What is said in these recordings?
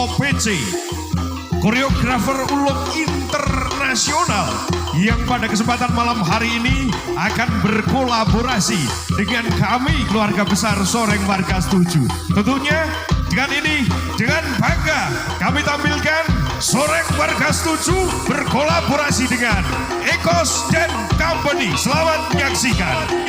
OPC, koreografer ulung internasional yang pada kesempatan malam hari ini akan berkolaborasi dengan kami keluarga besar Soreng Warga Setuju. Tentunya dengan bangga kami tampilkan Soreng Warga Setuju berkolaborasi dengan Ekos dan Company. Selamat menyaksikan.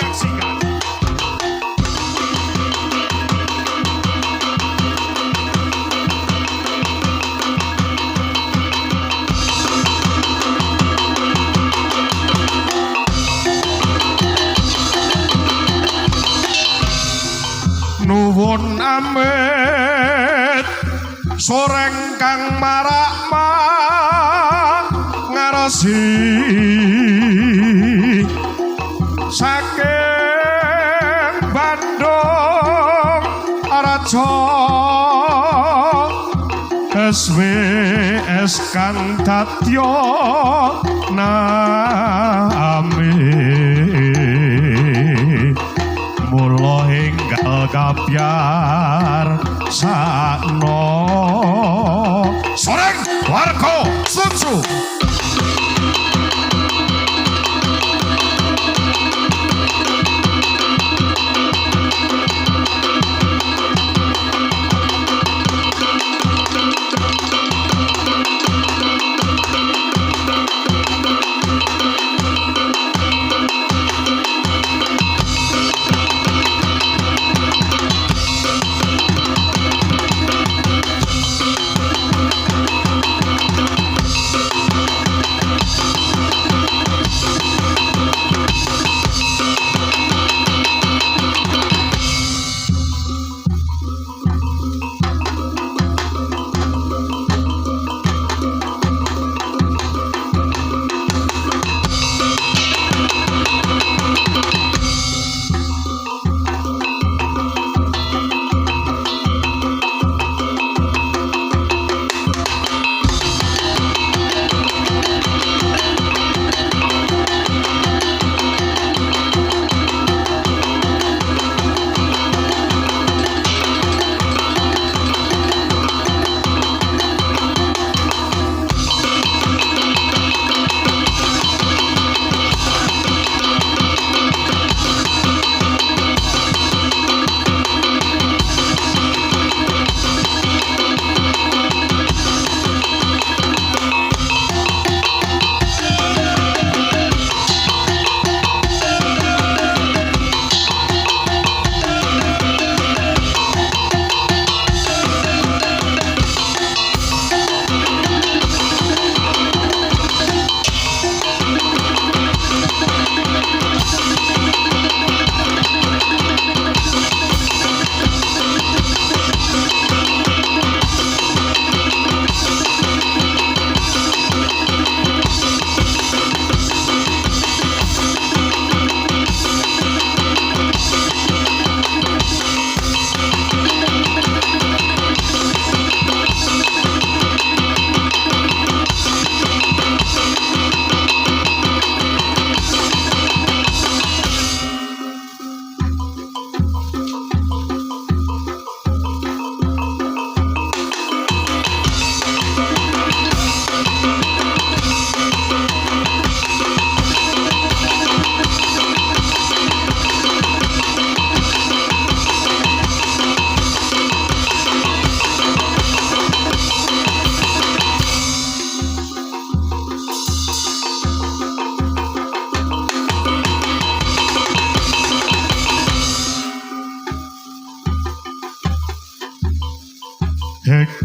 Nuwun amit soreng kang marak ngaresi saking Bandung Raja SWS kang Tatyo nami mula enggal kabyar sakno Soreng Warga Setuju.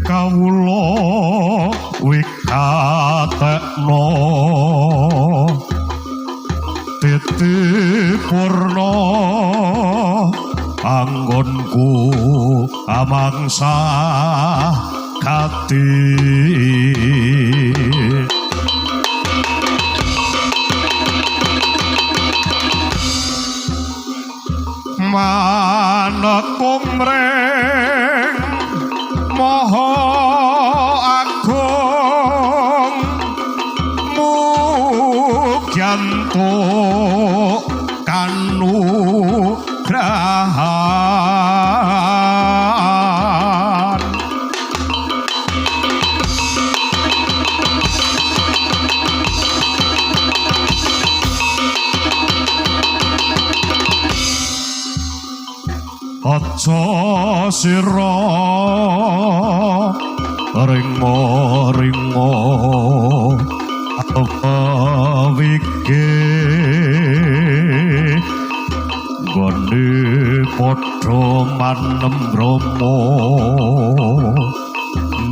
Kawula wikatekno titipurna anggonku amangsa kati manut kumreng Maha Agung Mugyanto kanugrahan sira ringo awike gonde padha manem Rama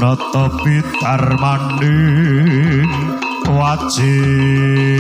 netepi darmaning wajib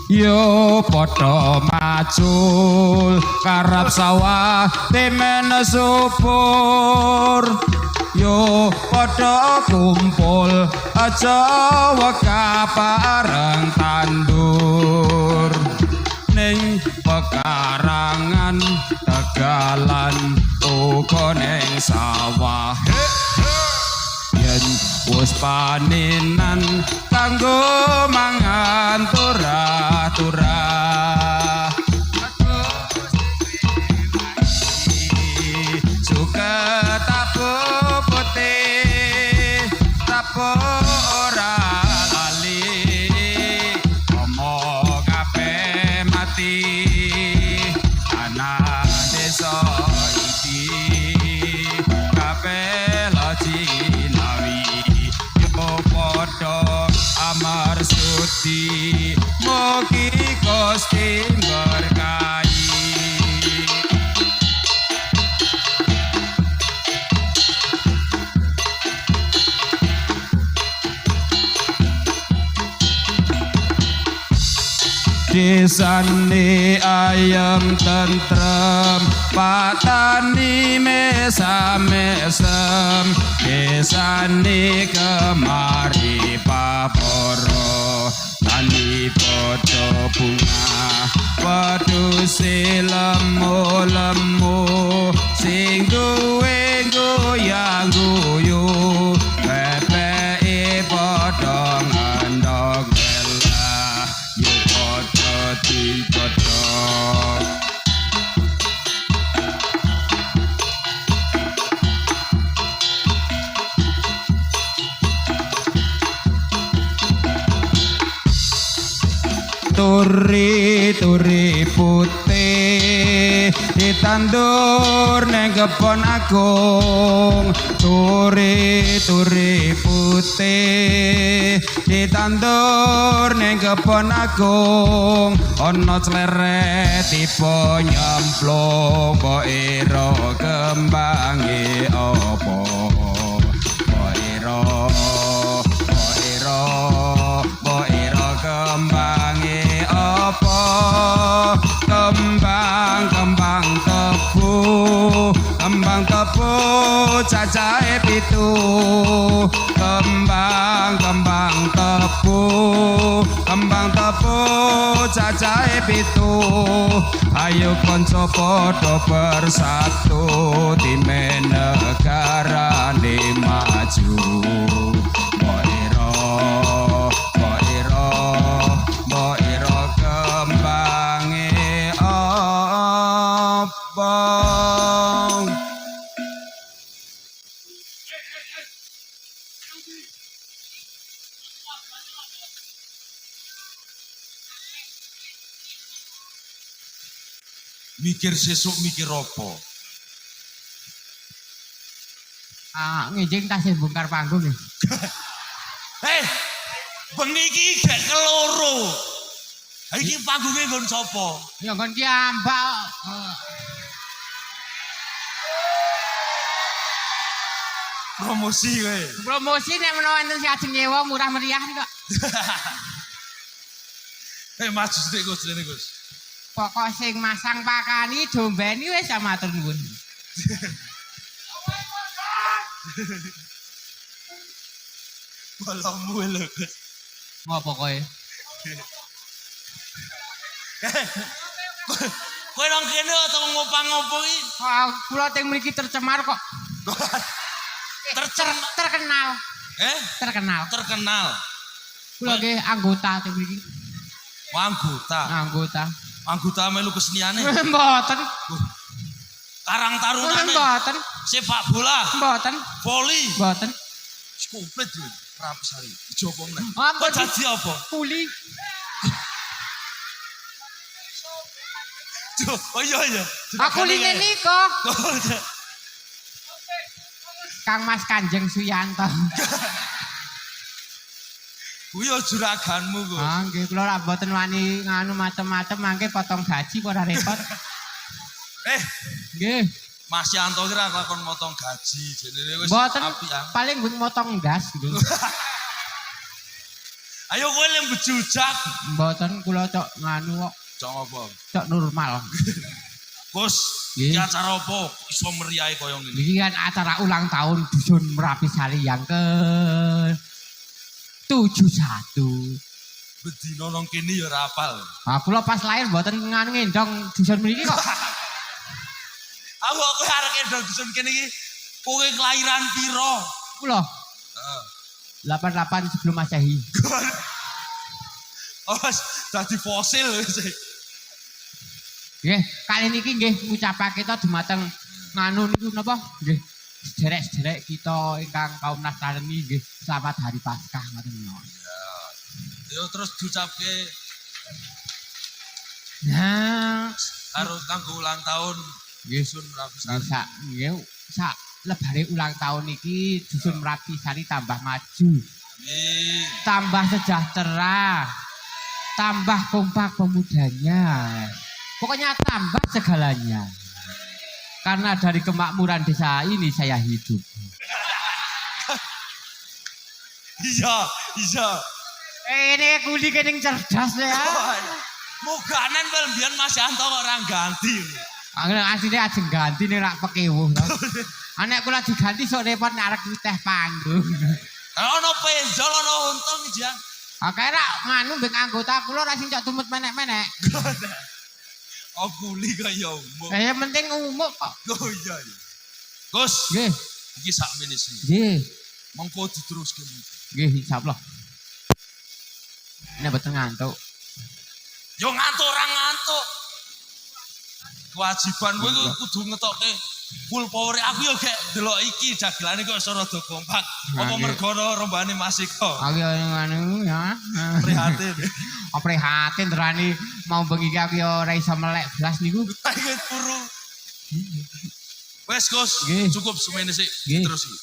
yo padha macul karep sawah temen subur yo padha kumpul aja weka bareng tandur ning pekarangan tegalan uga ning sawah yen wis panenan kanggo mangan turah-turah suket tapu putih tapu ora lali omong kabeh mati anak desa iki kabeh loji amar suci mugi Gusti berkahi desane ayam tentrem patani mesam-mesem desane kemari paporo tani podo bunga wedhuse lemu-lemu sing duwe goyang-guyu pepeke padha ngendhog turi putih ditandur neng kebon agung turi putih ditandur neng kebon agung ana cleret tiba nyemplung kok ira kembange apa kok ira kembange apa kembang tebu cacahe 7 kembang tebu cacahe 7 ayo kanca padha bersatu timen negarane maju kembange apa mikir sesuk mikir apa ngijing tasih bongkar panggung ya bengi iki gek keloro iki panggunge nggon sapa ya nggon ki ambak promosi kowe nek menawa enten sing ajeng nyewa murah meriah kok maju sithik Gus rene Gus pokok sing masang pakani dombeni wis matur nuwun balamu lho Gus ngopo kowe kowe nang kene utawa ngopang-ngopo iki kula teng mriki tercemar kok terkenal kula nggih anggota teng mriki anggota melu keseniane mboten karang tarunane mboten sepak bola mboten voli mboten komplit lho Rapsari dijopo meneh kok dadi apa kuli oh iya aku line nika Kang Mas Kanjeng Suyanto kuwi juraganmu kok nggih kula ra mboten wani nganu macem-macem mangke potong gaji ora repot nggih Mas Yanto kira lakon motong gaji jenenge wis mboten apik paling nggon motong gas gitu Ayo kowe lem bejujak. Mboten kula cok nganu kok, Cok apa? cok normal. Gus, Nggih. iki acara apa iso meriahe koyo ngene? Iki kan acara ulang tahun Dusun Merapi Sari yang ke 71. Bedino nang kene ya ora apal. Ah kula pas lahir mboten nganu ngendong dusun mriki kok. Aku kowe arek endong dusun kene iki kowe kelahiran piro? Kula Heeh. 88 sebelum Masehi. Oh, dadi fosil wis. Nggih, kali niki nggih ngucapake kita dumateng nganu niku napa? Nggih. Sederek-sederek kita ingkang kaum Nasrani nggih selamat hari Paskah ngoten mawon. Yo terus diucapke Nah, karo kanggo ulang tahun nggih dusun Merapi Sari. sak lebare ulang tahun iki Dusun Merapi Sari tambah maju, Nggih. tambah sejahtera, tambah kompak pemudanya. Pokoknya tambah segalanya. Karena dari kemakmuran desa ini saya hidup. Iya, iya. Ini kuli kening cerdas ya. Moganen wel mbiyen Mas Yanto kok ora ganti. Asline ajeng ganti nih rak pekewuh. Anek kula diganti sok repot narek teh panggung. Ono penjol ono untung jan. Oke rak nganu mbek anggota kula ora sing cok tumut menek-menek. Oh kuli kaya umum. Kaya penting umum kok. Oh iya iya. Gus, Nggih, iki sakmene sih. nggih. Mongko diteruske. Nggih, insyaallah. Ini betul ngantuk. Yo ngantuk ora ngantuk. Kewajiban kowe kudu ngetokke full power. Aku yo gek delok iki dagelane kok iso rada kompak. Apa Nggih. mergo rombane Mas Eko? Aku yo nganu ya. Prihatin. Prihatin terani mau bengi iki aku yo ora iso melek blas niku. Pengen turu. Wes Gus, Nggih. cukup semene sik. Nggih. Terus iki.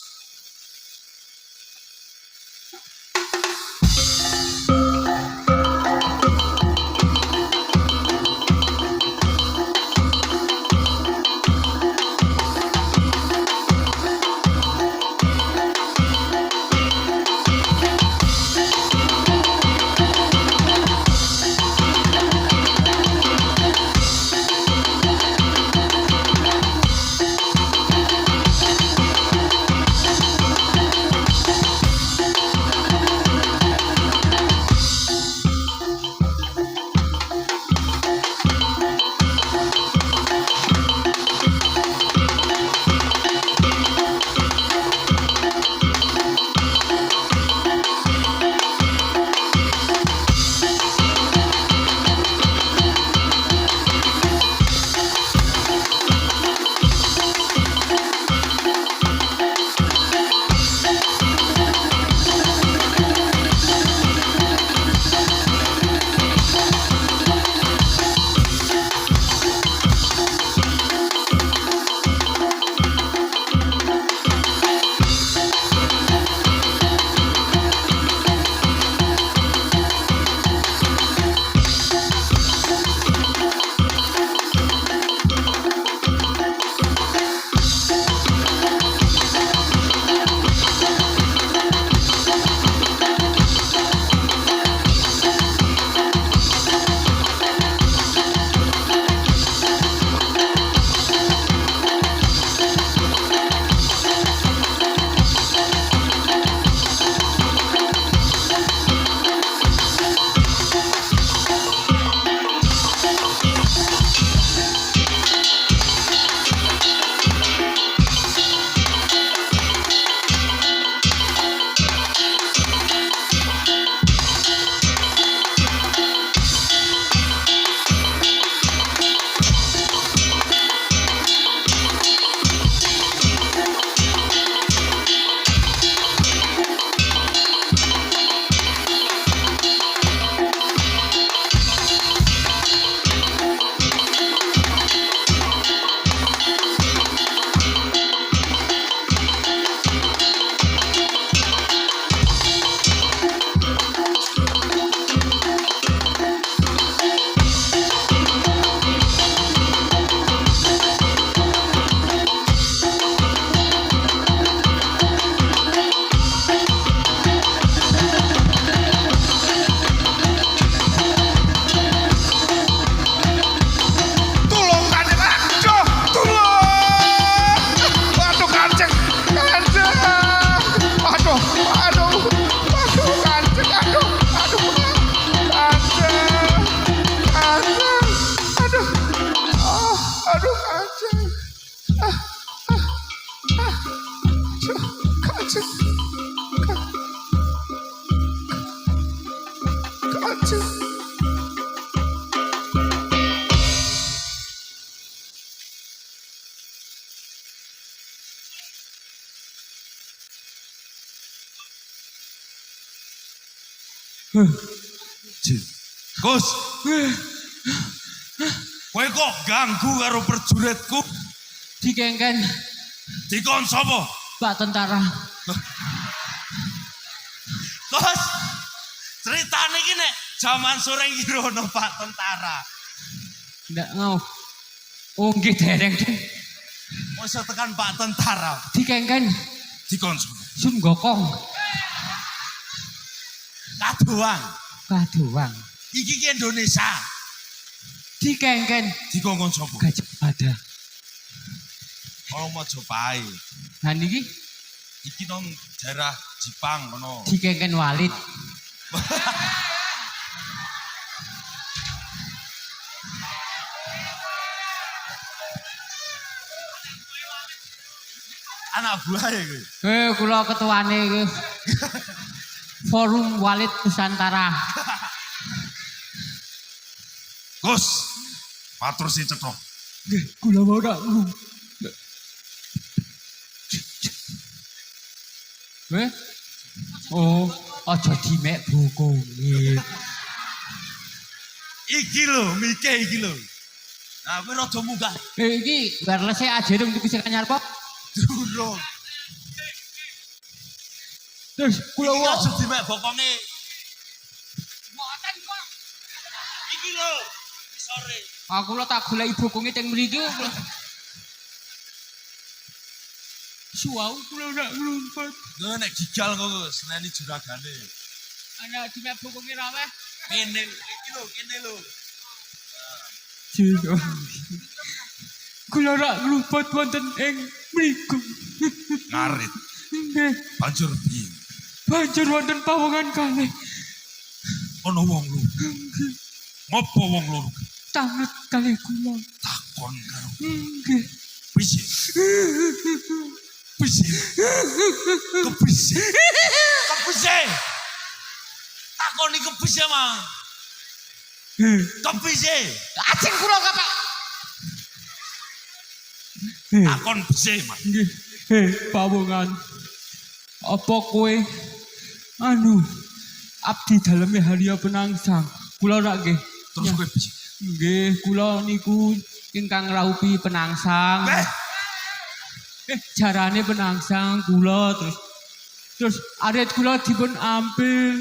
Gus. Kowe kok ganggu karo prajuritku? Dikengken Dikon sapa? Pak Tentara. Gus. Ceritane iki nek jaman sore iki ono Pak Tentara. Ndak ngau. Oh nggih dereng. Masa tekan Pak Tentara. Dikengken Dikon sapa? Sun Gokong. Kadoang. Kadoang. Iki ki Indonesia. Dikengken Dikongkon sapa? Gajah Mada. Oh Majapahit. Nah niki Iki nang daerah Jepang ngono. dikengken Walid. Anak buah ya kuwi. Kula ketuane iki. Forum Walid Nusantara. Gus. Matur sing cetha. Nggih, kula ora ngerti. Oh, aja dimek bokonge. Iki lho, mike iki lho. Nah, kowe rada munggah. Iki wireless-e ajerung tuku sing anyar kok. Durung. Terus kula Iki wae. aja dimek bokonge. Mboten kok. Iki lho. Sore. Aku lho tak goleki bokonge teng mriki. Suau kula ora nglumpat. Lho nek gigal kok seneni juragane. Ana dimek bokonge ra weh. Kene iki lho, kene lho. Jiro. Kula ora nglumpat wonten ing mriku. Ngarit. Nggih, Banjur piye? banjur wonten pawongan kalih. Ono wong lho. Ngopo wong loro? Tanget kalih kula. Takon karo Nggih. piye? Piye? Kepiye? Kepiye? Takoni kepiye, Mang? Kepiye? Ajeng kula Pak. Takon piye, Mang? Nggih. Pawongan. Apa kowe abdi daleme Harya Penangsang? Kula ora nggih. Terus kowe piye? Nggih, kula niku ingkang ngraupi penangsang. Jarane penangsang kula terus arit kula dipun ambil.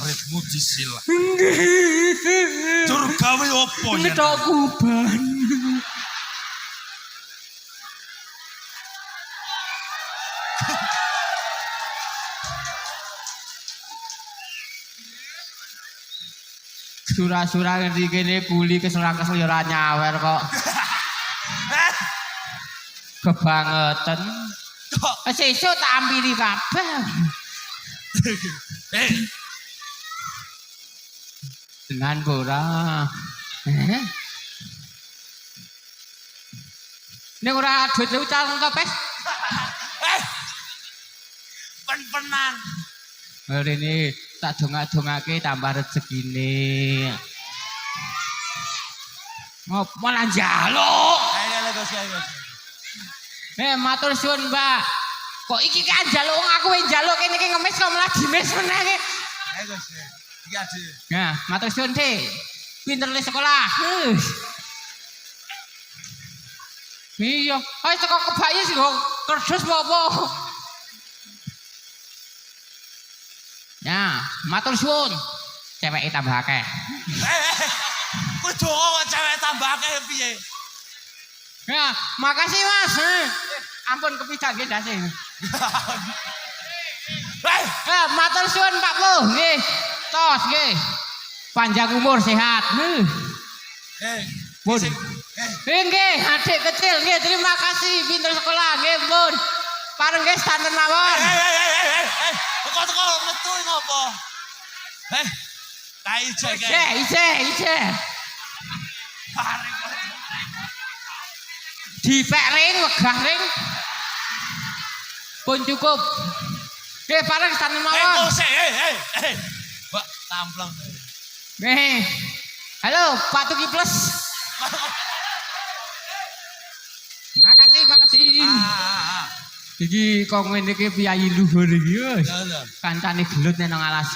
Aritmu disilah. Nggih. Tur gawe opo ya? Ngethok kuban. Surah-surah ngerti kene kuli keserang-kesel ya ora nyawer kok. Kebangetan. Kok Sesuk tak ampiri kabeh. Tenan ora. Nek ora duit ucal to, Pes? pen-penan. Rene tak dongak-dongake tambah rezekine. Ngopo malah njaluk? Ayo Gus, ayo. Matur suwun, Mbak. Kok iki kan njaluk wong aku wae njaluk kene iki ngemis kok malah dimis meneh iki. Ayo Gus. Iki ade. Nah, matur suwun, Dik. Pinter le sekolah. Iya, ayo teko kebayi sih kok kerdas apa? Ya, matur suwun. Ceweke tambah akeh. Kudu kok cewek tambah akeh piye? Ya, makasih Mas. Ampun kepidak nggih ndase. Matur suwun Pak Plo, nggih. Tos nggih. Panjang umur sehat. Pun. Nggih, adik kecil nggih, terima kasih pinter sekolah nggih, Pun. Pareng nggih santen mawon. Teko metu ngopo? Kai jek. Isih. Dipek ring, wegah ring. Pun cukup. Nggih, pareng santen mawon. Mbak tamplang. Nih. Halo, Pak Tuki Plus. Makasih. Iki kok ngene iki piyayi luhur iki, Mas. Kancane gelut nang alas.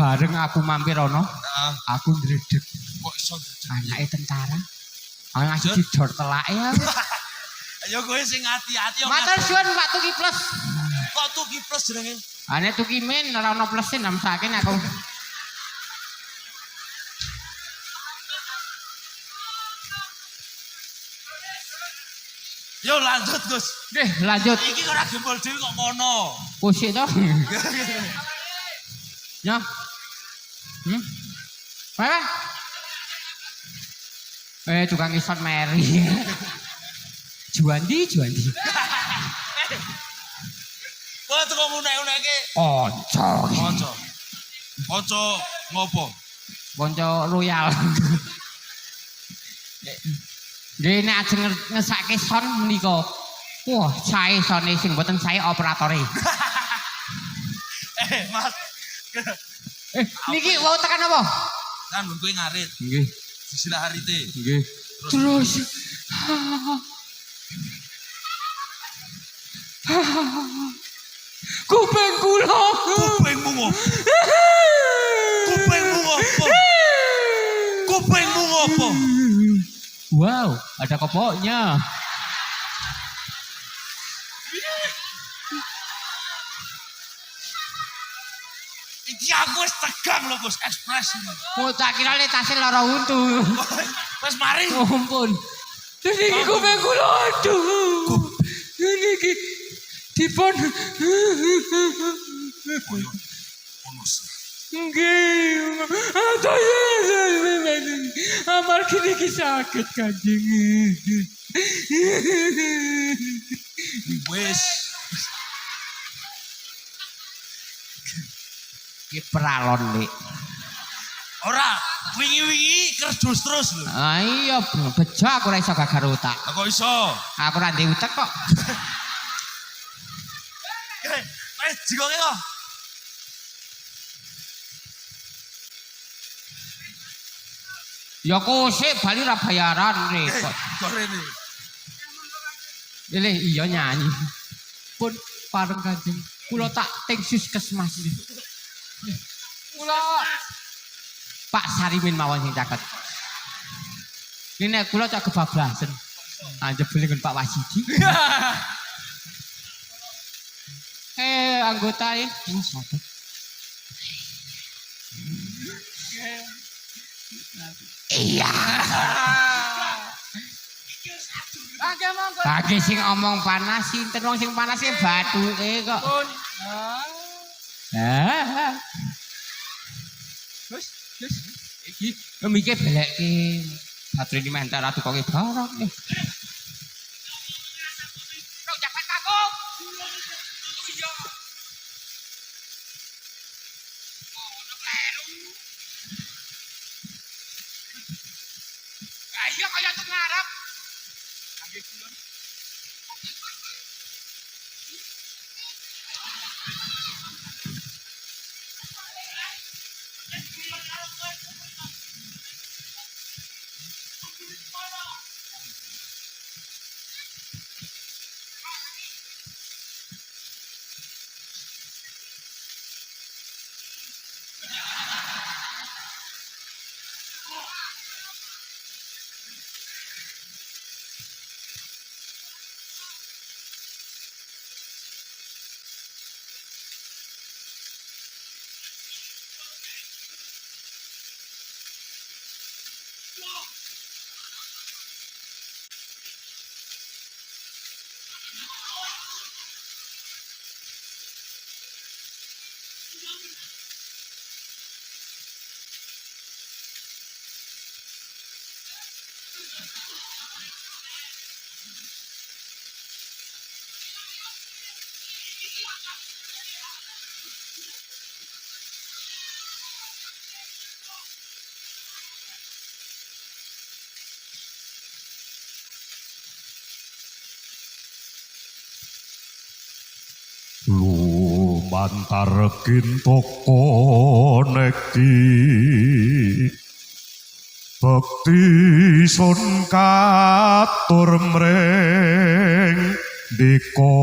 bareng aku mampir ono, Heeh. aku ndredeg Kok iso? anake tentara. Ana ngasih didor telake ya. Ya kowe sing hati-hati yo. Matur suwun Pak Tuki Plus. Kok Tuki Plus jenenge? Ane Tuki Min ora ono plusin nam saking aku. Yo lanjut Gus. Nggih, lanjut. Iki ora gembol dhewe kok kono. Pusik to. Ya. Apa? Tukang ison Mary. Juandi. Kok teko ngunek-unekke? Kanca. Kanca ngopo? Kanca royal. Nggih nek ajeng ngesake son menika. Wah, sae sone sing mboten sae operatore. Mas. Niki wau tekan apa? Kan kowe ngarit. Nggih. Disilah harite. Nggih. Terus. Kuping kula. Kupingmu ngopo? Kupingmu ngopo? Kupingmu ngopo? Wow, ada kopoknya. Iki aku wis tegang lho Gus, ekspresi. Oh, tak kira le tasih lara untu. Wis mari. Oh, ampun. Terus iki kuping kula aduh. Niki dipun Koyo ngono sih. nggih. Amar kini sakit Kanjeng. Wis. Ki pralon Lik. Ora, wingi-wingi kerdus terus lho. Ah iya bejo aku ora iso gagar utak. Kok iso? Aku ora ndek utek kok. Wis jigoke kok. Ya kosek bali ora bayaran repot. Gorene. Lele iya nyanyi. Pun pareng Kanjeng. Kula tak tengsus kesmas nggih. Kula Pak Sarimin mawon sing caket. Ini nek kula cak kebablasen. Jebule ngen Pak Wasidi. Anggota satu. Iya. Bagi sing omong panas, sinten wong sing panas e bathuke kok. Terus iki mikir belekke baterai ini mentar atuh kok barang nih. Kau jangan kagum. Iya. Ayo kaya tuh ngarep. Lumantar kintoko neki bekti sun katur mreng diko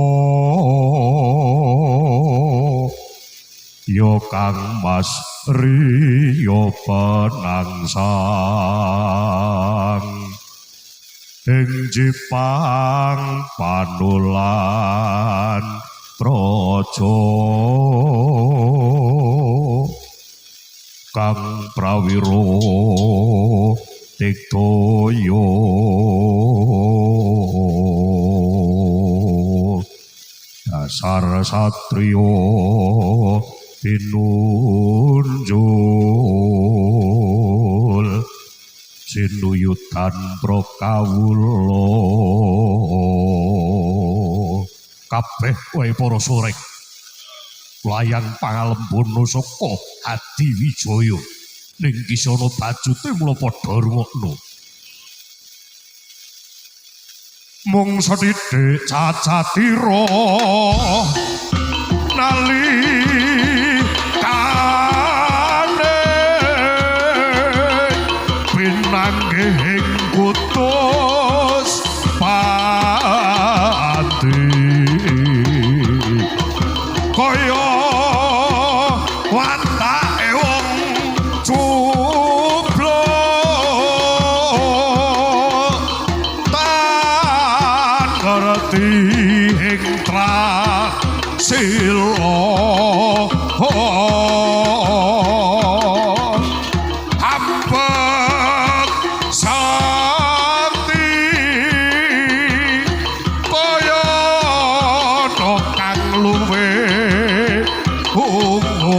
yo kang mas riyo penangsang ing Jepang panulan praja kang prawiro Tiktoyo dasar satrio pinunjul sinuyutan prakawula kabeh wae para sorek layang pangalembana saka Adiwijaya ning kisana bajute mula padha rungokno mung sethithik cacatira nalikane pinanggih kutus pati kaya watake wong cublok tan ngerti ing sila hambek sakti kaya ana kang luwe unggul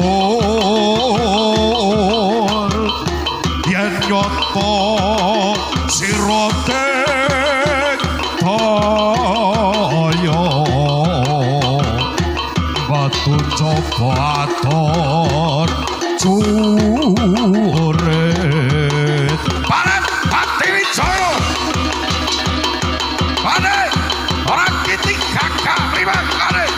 yen nyata sira dek toyo batu coba aton curet panen Adiwijaya panen orang kiti kakak riman panen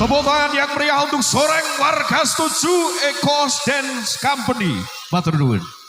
Tepuk tangan yang meriah untuk Soreng Warga Setuju Ecos Dance Company. Matur nuwun.